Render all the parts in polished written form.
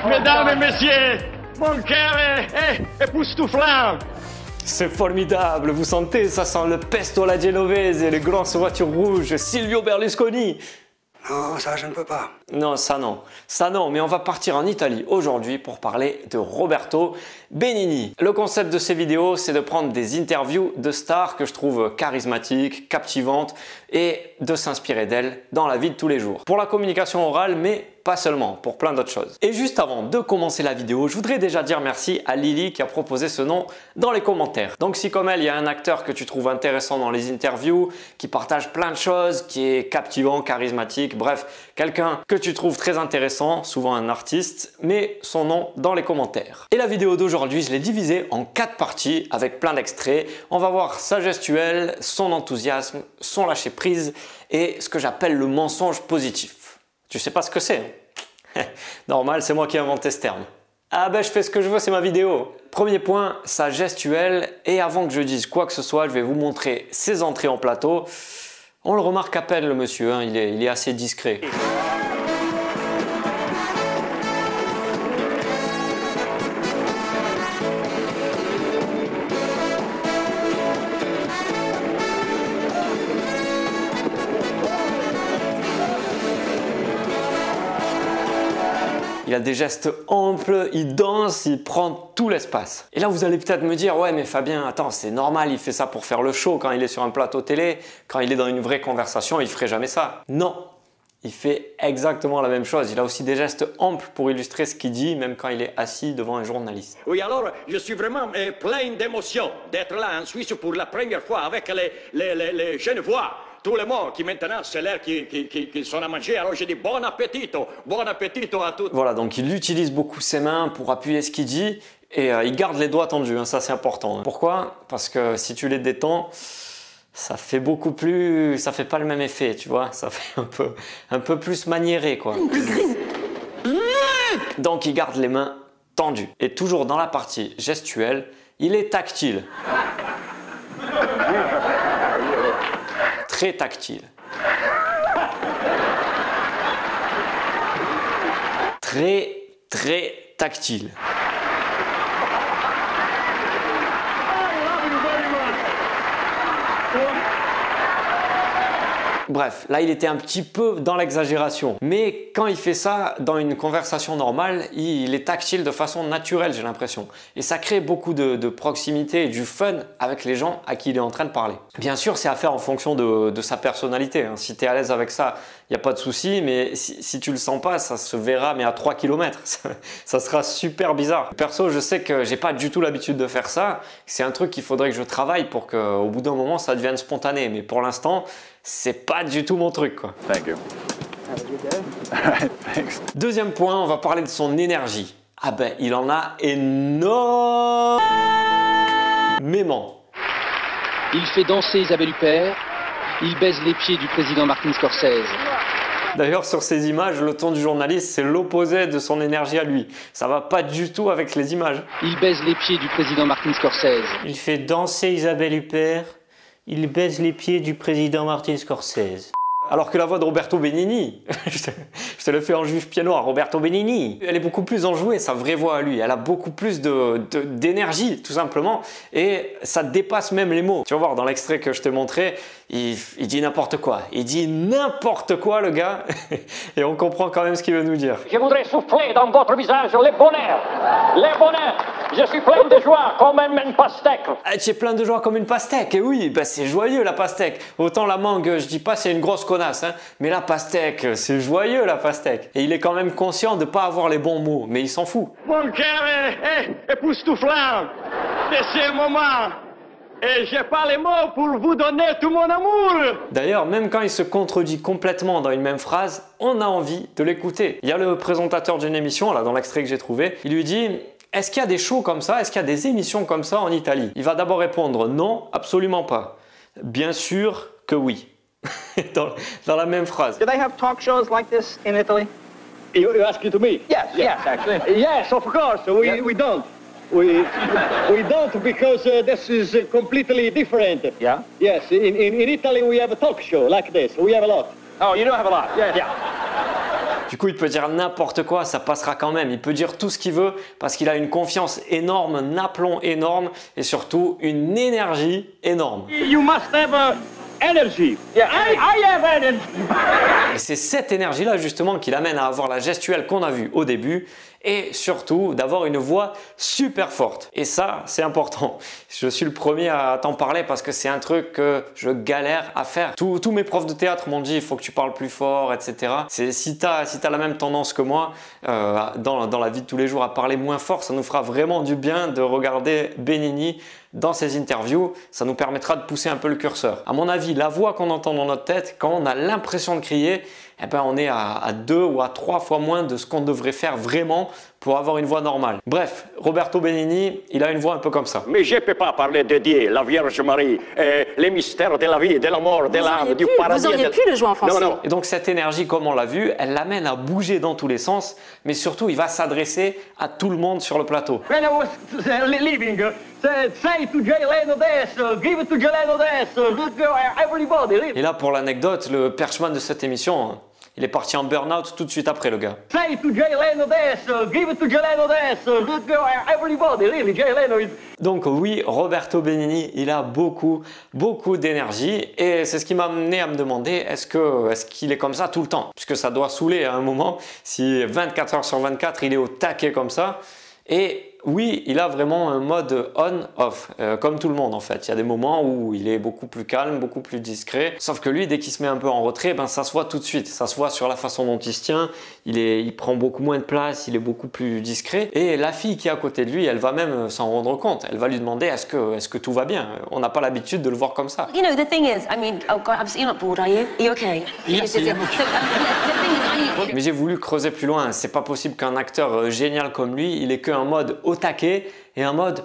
Mesdames et messieurs, mon cœur est époustouflant. C'est formidable, vous sentez, ça sent le pesto alla genovese, les grosses voitures rouges, Silvio Berlusconi. Non, ça je ne peux pas. Non, ça non, mais on va partir en Italie aujourd'hui pour parler de Roberto Benigni. Le concept de ces vidéos, c'est de prendre des interviews de stars que je trouve charismatiques, captivantes et de s'inspirer d'elles dans la vie de tous les jours. Pour la communication orale, mais pas seulement, pour plein d'autres choses. Et juste avant de commencer la vidéo, je voudrais déjà dire merci à Lily qui a proposé ce nom dans les commentaires. Donc si comme elle, il y a un acteur que tu trouves intéressant dans les interviews, qui partage plein de choses, qui est captivant, charismatique, bref, quelqu'un que tu trouves très intéressant, souvent un artiste, mets son nom dans les commentaires. Et la vidéo d'aujourd'hui, je l'ai divisée en 4 parties avec plein d'extraits. On va voir sa gestuelle, son enthousiasme, son lâcher prise et ce que j'appelle le mensonge positif. Tu sais pas ce que c'est? Normal, c'est moi qui ai inventé ce terme. Ah ben je fais ce que je veux, c'est ma vidéo. Premier point, sa gestuelle. Et avant que je dise quoi que ce soit, je vais vous montrer ses entrées en plateau. On le remarque à peine le monsieur, hein, il est assez discret. Il a des gestes amples, il danse, il prend tout l'espace. Et là, vous allez peut-être me dire, ouais, mais Fabien, attends, c'est normal, il fait ça pour faire le show quand il est sur un plateau télé, quand il est dans une vraie conversation, il ferait jamais ça. Non, il fait exactement la même chose. Il a aussi des gestes amples pour illustrer ce qu'il dit, même quand il est assis devant un journaliste. Oui, alors, je suis vraiment plein d'émotion d'être là en Suisse pour la première fois avec les Genevois. Tout le monde qui maintenant, c'est l'heure qu'ils sont à manger. Alors je dis bon appétito à tous. Voilà, donc il utilise beaucoup ses mains pour appuyer ce qu'il dit et il garde les doigts tendus, hein, ça c'est important. Pourquoi? Parce que si tu les détends, ça fait beaucoup plus, ça fait pas le même effet, tu vois, ça fait un peu plus maniéré quoi. Donc il garde les mains tendues et toujours dans la partie gestuelle, il est tactile. Très tactile. Très tactile. Bref, là il était un petit peu dans l'exagération. Mais quand il fait ça dans une conversation normale, il est tactile de façon naturelle, j'ai l'impression. Et ça crée beaucoup de proximité et du fun avec les gens à qui il est en train de parler. Bien sûr, c'est à faire en fonction de sa personnalité. Hein. Si tu es à l'aise avec ça, il n'y a pas de souci. Mais si tu le sens pas, ça se verra mais à 3 km. Ça sera super bizarre. Perso, je sais que j'ai pas du tout l'habitude de faire ça. C'est un truc qu'il faudrait que je travaille pour qu'au bout d'un moment, ça devienne spontané. Mais pour l'instant, c'est pas du tout mon truc quoi. Thank you. Thanks. Deuxième point, on va parler de son énergie. Ah ben, il en a énormément. Il fait danser Isabelle Huppert, il baise les pieds du président Martin Scorsese. D'ailleurs, sur ces images, le ton du journaliste, c'est l'opposé de son énergie à lui. Ça va pas du tout avec les images. Il baise les pieds du président Martin Scorsese. Il fait danser Isabelle Huppert. Il baise les pieds du président Martin Scorsese. Alors que la voix de Roberto Benigni, je te le fais en juif pied noir, Roberto Benigni, elle est beaucoup plus enjouée, sa vraie voix à lui. Elle a beaucoup plus d'énergie, tout simplement. Et ça dépasse même les mots. Tu vas voir, dans l'extrait que je t'ai montré, il dit n'importe quoi. Il dit n'importe quoi, le gars. Et on comprend quand même ce qu'il veut nous dire. Je voudrais souffler dans votre visage les bonheurs. Je suis plein de joie comme une pastèque. Ah, tu es plein de joie comme une pastèque. Et oui, ben c'est joyeux la pastèque. Autant la mangue, je dis pas c'est une grosse connasse, hein, mais la pastèque, c'est joyeux la pastèque. Et il est quand même conscient de pas avoir les bons mots, mais il s'en fout. Mon cœur est époustouflant de ce moment. Et j'ai pas les mots pour vous donner tout mon amour. D'ailleurs, même quand il se contredit complètement dans une même phrase, on a envie de l'écouter. Il y a le présentateur d'une émission, là dans l'extrait que j'ai trouvé, il lui dit « Est-ce qu'il y a des shows comme ça? Est-ce qu'il y a des émissions comme ça en Italie ?» Il va d'abord répondre « Non, absolument pas. » Bien sûr que oui. dans la même phrase. Do they have talk shows like this in Italy? You ask it to me? Yes, actually. Yes, of course. We don't. We don't because this is completely different. Yeah? Yes, in Italy we have a talk show like this. We have a lot. Oh, you don't have a lot? Yes. Yeah. Du coup, il peut dire n'importe quoi, ça passera quand même. Il peut dire tout ce qu'il veut parce qu'il a une confiance énorme, un aplomb énorme et surtout une énergie énorme. You must have energy. Yeah, I have energy. Et c'est cette énergie-là justement qui l'amène à avoir la gestuelle qu'on a vue au début et surtout d'avoir une voix super forte. Et ça, c'est important. Je suis le premier à t'en parler parce que c'est un truc que je galère à faire. Tous mes profs de théâtre m'ont dit il faut que tu parles plus fort, etc. Si tu as la même tendance que moi dans la vie de tous les jours à parler moins fort, ça nous fera vraiment du bien de regarder Benigni dans ses interviews. Ça nous permettra de pousser un peu le curseur. À mon avis, la voix qu'on entend dans notre tête, quand on a l'impression de crier, eh ben on est à 2 ou à 3 fois moins de ce qu'on devrait faire vraiment pour avoir une voix normale. Bref, Roberto Benigni, il a une voix un peu comme ça. Mais je ne peux pas parler de Dieu, la Vierge Marie, les mystères de la vie, de la mort, de l'âme, du paradis. Vous auriez pu le jouer en français. Non. Et donc cette énergie, comme on l'a vu, elle l'amène à bouger dans tous les sens, mais surtout il va s'adresser à tout le monde sur le plateau. When I was leaving, say to Jay Leno this, give it to Jay Leno this, everybody. Et là, pour l'anecdote, le perchman de cette émission, il est parti en burn-out tout de suite après, le gars. Say to Jay Leno this, give it to Jay Leno this, everybody, really, Jay Leno is... Donc oui, Roberto Benigni, il a beaucoup d'énergie et c'est ce qui m'a amené à me demander est-ce qu'il est comme ça tout le temps? Puisque ça doit saouler à un moment si 24 heures sur 24 il est au taquet comme ça. Et oui, il a vraiment un mode on-off, comme tout le monde en fait. Il y a des moments où il est beaucoup plus calme, beaucoup plus discret. Sauf que lui, dès qu'il se met un peu en retrait, ben, ça se voit tout de suite. Ça se voit sur la façon dont il se tient. Il prend beaucoup moins de place, il est beaucoup plus discret. Et la fille qui est à côté de lui, elle va même s'en rendre compte. Elle va lui demander est-ce que tout va bien? On n'a pas l'habitude de le voir comme ça. You know, the thing is, I mean, oh God, you're not bored, are you? Are you okay? Yes, So, the thing is, are you... Mais j'ai voulu creuser plus loin. C'est pas possible qu'un acteur génial comme lui, il ait qu'un mode au taquet et un mode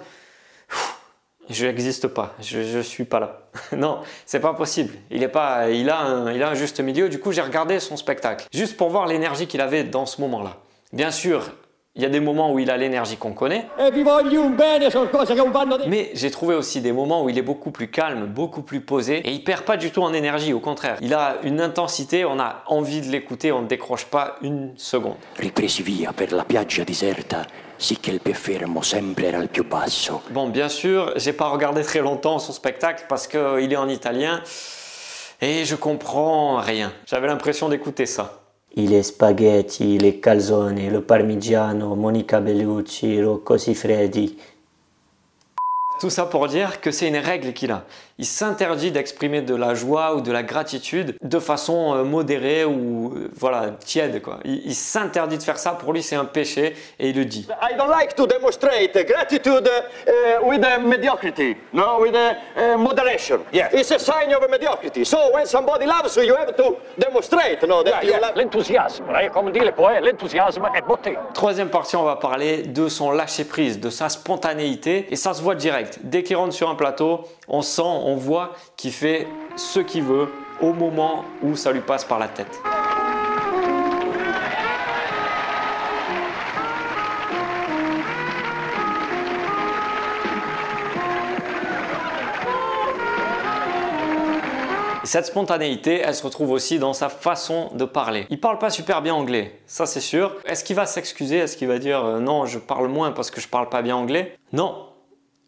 je n'existe pas, je suis pas là. Non, c'est pas possible. Il a un juste milieu. Du coup, j'ai regardé son spectacle juste pour voir l'énergie qu'il avait dans ce moment-là. Bien sûr, il y a des moments où il a l'énergie qu'on connaît. Mais j'ai trouvé aussi des moments où il est beaucoup plus calme, beaucoup plus posé et il perd pas du tout en énergie, au contraire. Il a une intensité, on a envie de l'écouter, on ne décroche pas une seconde. Ripresi via per la piaggia deserta, sicché il più fermo sempre era il più basso. Bon, bien sûr, j'ai pas regardé très longtemps son spectacle parce qu'il est en italien et je comprends rien. J'avais l'impression d'écouter ça. Les spaghetti, les calzone, le parmigiano, Monica Bellucci, Rocco Siffredi. Tout ça pour dire que c'est une règle qu'il a. Il s'interdit d'exprimer de la joie ou de la gratitude de façon modérée ou voilà, tiède, quoi. Il s'interdit de faire ça. Pour lui, c'est un péché et il le dit. I don't like to demonstrate gratitude with mediocrity, no, with moderation. Yeah. It's a sign of mediocrity. So when somebody loves you, you have to demonstrate, no, that you love. L'enthousiasme, comme dit le poète, l'enthousiasme est beauté. Troisième partie, on va parler de son lâcher-prise, de sa spontanéité et ça se voit direct. Dès qu'il rentre sur un plateau, on sent, on voit qu'il fait ce qu'il veut au moment où ça lui passe par la tête. Cette spontanéité, elle se retrouve aussi dans sa façon de parler. Il parle pas super bien anglais, ça c'est sûr. Est-ce qu'il va s'excuser? Est-ce qu'il va dire non, je parle moins parce que je parle pas bien anglais? Non.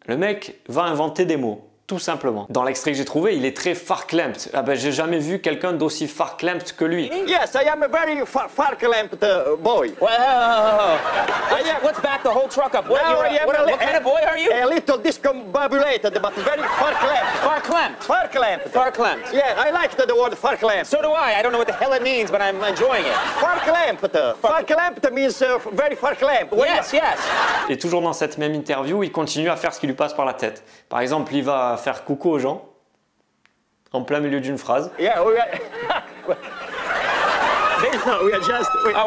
Le mec va inventer des mots, tout simplement. Dans l'extrait que j'ai trouvé, il est très farklempt. Ah ben, j'ai jamais vu quelqu'un d'aussi farklempt que lui. Yes, I am a very farklempt boy. Let's back the whole truck up. What kind of boy are you? A little discombobulated, but very farklempt. Farklempt. Yeah, I like the word farklempt. So do I. I don't know what the hell it means, but I'm enjoying it. Farklempt means very farklempt. Yes. Et toujours dans cette même interview, il continue à faire ce qui lui passe par la tête. Par exemple, il va faire coucou aux gens en plein milieu d'une phrase. Yeah, we're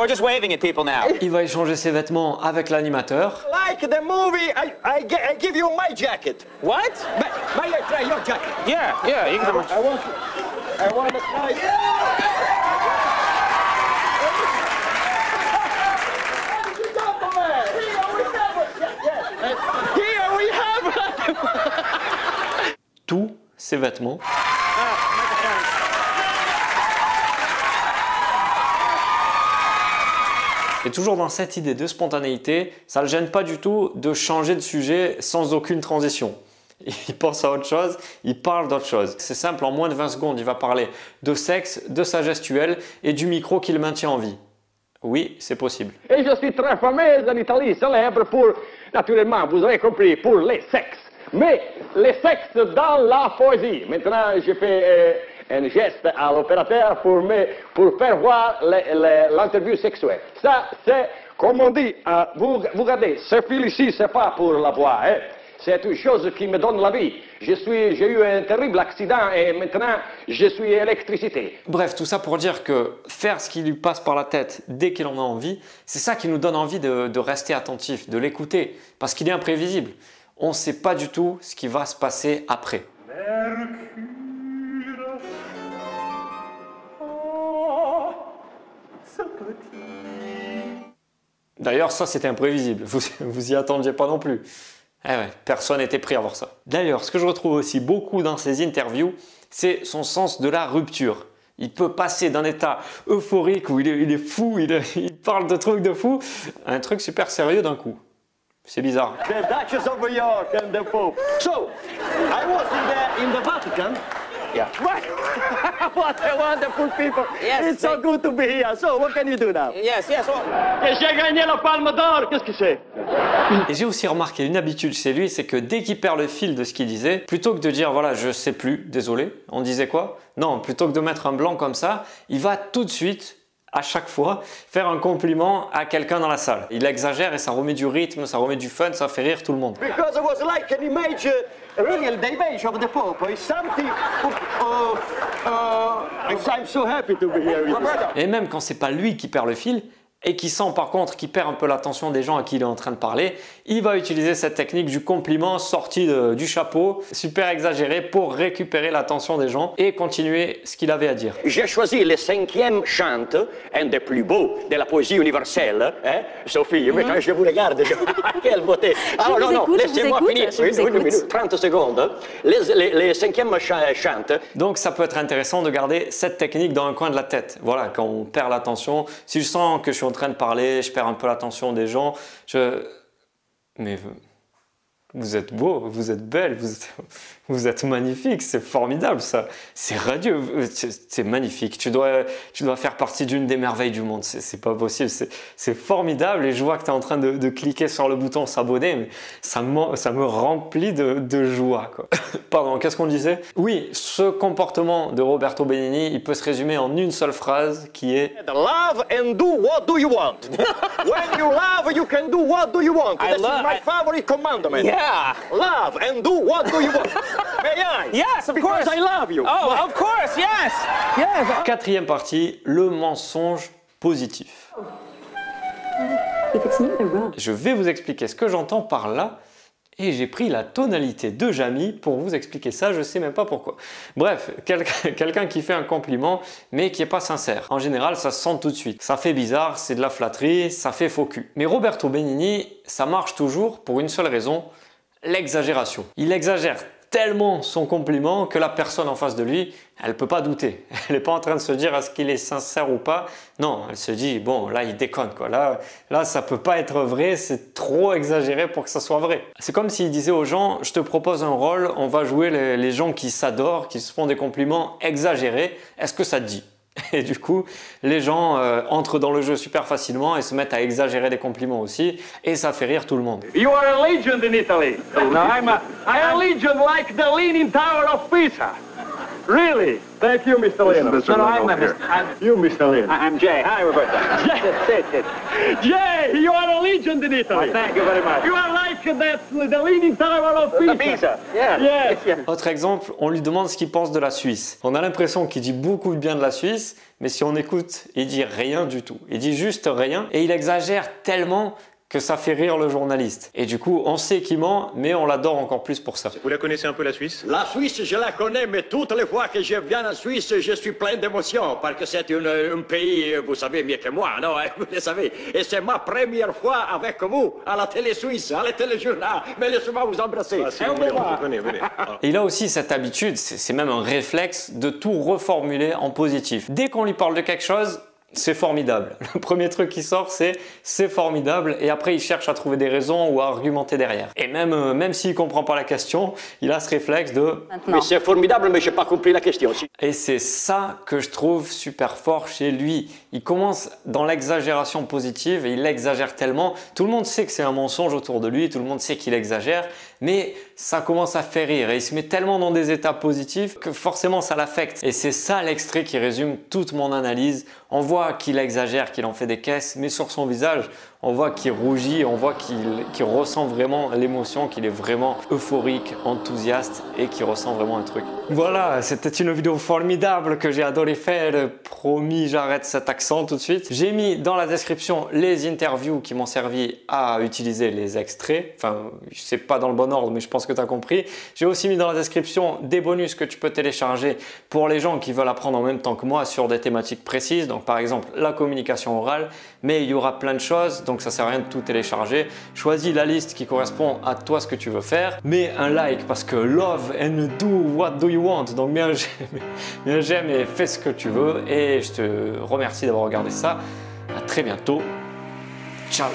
just waving at people now. Il va échanger ses vêtements avec l'animateur. Like the movie, I give you my jacket. What? May I try your jacket? Yeah, you can come on. I want to try. Here we have Tous ses vêtements. Et toujours dans cette idée de spontanéité, ça ne le gêne pas du tout de changer de sujet sans aucune transition. Il pense à autre chose, il parle d'autre chose. C'est simple, en moins de 20 secondes, il va parler de sexe, de sa gestuelle et du micro qui le maintient en vie. Oui, c'est possible. Et je suis très fameuse en Italie, célèbre pour, naturellement, vous avez compris, pour les sexes. Mais les sexes dans la poésie. Maintenant, je fais un geste à l'opérateur pour faire voir l'interview sexuelle. Ça, c'est, comme on dit, vous regardez, ce fil ici, c'est pas pour la voix, hein. C'est une chose qui me donne la vie. J'ai eu un terrible accident et maintenant je suis électricité. Bref, tout ça pour dire que faire ce qui lui passe par la tête dès qu'il en a envie, c'est ça qui nous donne envie de rester attentif, de l'écouter, parce qu'il est imprévisible. On ne sait pas du tout ce qui va se passer après. D'ailleurs, ça c'était imprévisible, vous y attendiez pas non plus. Eh ouais, personne n'était prêt à voir ça. D'ailleurs, ce que je retrouve aussi beaucoup dans ses interviews, c'est son sens de la rupture. Il peut passer d'un état euphorique où il est fou, il parle de trucs de fou, à un truc super sérieux d'un coup. C'est bizarre. The Duchess of York and the Pope. So, I was in the Vatican. Yeah. What a wonderful people. Yes, It's so good to be here. So, what can you do now? Yes, yes. Well, Et j'ai gagné la Palme d'Or. Qu'est-ce que c'est? Et j'ai aussi remarqué une habitude chez lui, c'est que dès qu'il perd le fil de ce qu'il disait, plutôt que de dire voilà, je sais plus, désolé, on disait quoi? Non, plutôt que de mettre un blanc comme ça, il va tout de suite, à chaque fois, faire un compliment à quelqu'un dans la salle. Il exagère et ça remet du rythme, ça remet du fun, ça fait rire tout le monde. Because it was like an image, really, the image of the Pope is something. I'm so happy to be here. Et même quand c'est pas lui qui perd le fil, et qui sent par contre qu'il perd un peu l'attention des gens à qui il est en train de parler, il va utiliser cette technique du compliment sorti du chapeau, super exagéré, pour récupérer l'attention des gens et continuer ce qu'il avait à dire. J'ai choisi le 5e chant, un des plus beaux de la poésie universelle. Hein? Sophie, mais quand je vous regarde, quelle beauté. Alors non, laissez-moi finir. Une minute, 30 secondes. Les 5e chant. Donc ça peut être intéressant de garder cette technique dans un coin de la tête. Voilà, quand on perd l'attention, si je sens que je suis en train de parler, je perds un peu l'attention des gens, mais vous êtes beau, vous êtes belle, vous êtes magnifique, c'est formidable ça, c'est radieux, c'est magnifique, tu dois faire partie d'une des merveilles du monde, c'est pas possible, c'est formidable et je vois que tu es en train de cliquer sur le bouton s'abonner, mais ça me remplit de joie, quoi. Pardon, qu'est-ce qu'on disait? Oui, ce comportement de Roberto Benigni, il peut se résumer en une seule phrase qui est Love and do what do you want. When you love, you can do what do you want. This is my favorite commandment. yeah. Love and do what do you want. May I? Yes, of course. Because I love you. Oh, of course, yes. Yes. quatrième partie, le mensonge positif. Je vais vous expliquer ce que j'entends par là et j'ai pris la tonalité de Jamy pour vous expliquer ça, je sais même pas pourquoi. Bref, quelqu'un qui fait un compliment mais qui est pas sincère. En général, ça se sent tout de suite. Ça fait bizarre, c'est de la flatterie, ça fait faux cul. Mais Roberto Benigni, ça marche toujours pour une seule raison, l'exagération. Il exagère tellement son compliment que la personne en face de lui, elle peut pas douter. Elle n'est pas en train de se dire est-ce qu'il est sincère ou pas. Non, elle se dit bon là il déconne quoi. Là ça peut pas être vrai, c'est trop exagéré pour que ça soit vrai. C'est comme s'il disait aux gens je te propose un rôle, on va jouer les gens qui s'adorent, qui se font des compliments exagérés. Est-ce que ça te dit? Et du coup, les gens entrent dans le jeu super facilement et se mettent à exagérer des compliments aussi, et ça fait rire tout le monde. You are a legend in Italy. No, I'm a legend like the Leaning Tower of Pisa. Really? Thank you, Mr. Leno. You, Mr. Leno. I'm Jay. Hi, Roberto. Jay, you are a legend in Italy. Thank you very much. You are like the Leaning Tower of Pisa. Pizza. Yeah. Yes. Autre exemple, on lui demande ce qu'il pense de la Suisse. On a l'impression qu'il dit beaucoup de bien de la Suisse, mais si on écoute, il dit rien du tout. Il dit juste rien et il exagère tellement que ça fait rire le journaliste. Et du coup, on sait qu'il ment, mais on l'adore encore plus pour ça. Vous la connaissez un peu, la Suisse? La Suisse, je la connais, mais toutes les fois que je viens en Suisse, je suis plein d'émotions, parce que c'est un pays, vous savez mieux que moi, non? Vous le savez. Et c'est ma première fois avec vous, à la télé suisse, à la téléjournal. Mais laissez-moi vous embrasser. Ah, si vous voulez, on vous connaît, venez. Et il a aussi cette habitude, c'est même un réflexe, de tout reformuler en positif. Dès qu'on lui parle de quelque chose, c'est formidable. Le premier truc qui sort, c'est formidable. Et après, il cherche à trouver des raisons ou à argumenter derrière. Et même s'il ne comprend pas la question, il a ce réflexe de Maintenant. Mais c'est formidable, mais je n'ai pas compris la question. Et c'est ça que je trouve super fort chez lui. Il commence dans l'exagération positive et il exagère tellement. Tout le monde sait que c'est un mensonge autour de lui, tout le monde sait qu'il exagère, mais ça commence à faire rire et il se met tellement dans des états positifs que forcément ça l'affecte. Et c'est ça l'extrait qui résume toute mon analyse. On voit qu'il exagère, qu'il en fait des caisses, mais sur son visage, on voit qu'il rougit, on voit qu'il ressent vraiment l'émotion, qu'il est vraiment euphorique, enthousiaste et qu'il ressent vraiment un truc. Voilà, c'était une vidéo formidable que j'ai adoré faire. Promis, j'arrête cet accent tout de suite. J'ai mis dans la description les interviews qui m'ont servi à utiliser les extraits. Enfin, c'est pas dans le bon ordre, mais je pense que tu as compris. J'ai aussi mis dans la description des bonus que tu peux télécharger pour les gens qui veulent apprendre en même temps que moi sur des thématiques précises. Donc par exemple, la communication orale, mais il y aura plein de choses. Donc ça sert à rien de tout télécharger. Choisis la liste qui correspond à toi ce que tu veux faire. Mets un like parce que love and do what do you want. Donc mets un j'aime et fais ce que tu veux. Et je te remercie d'avoir regardé ça. À très bientôt. Ciao.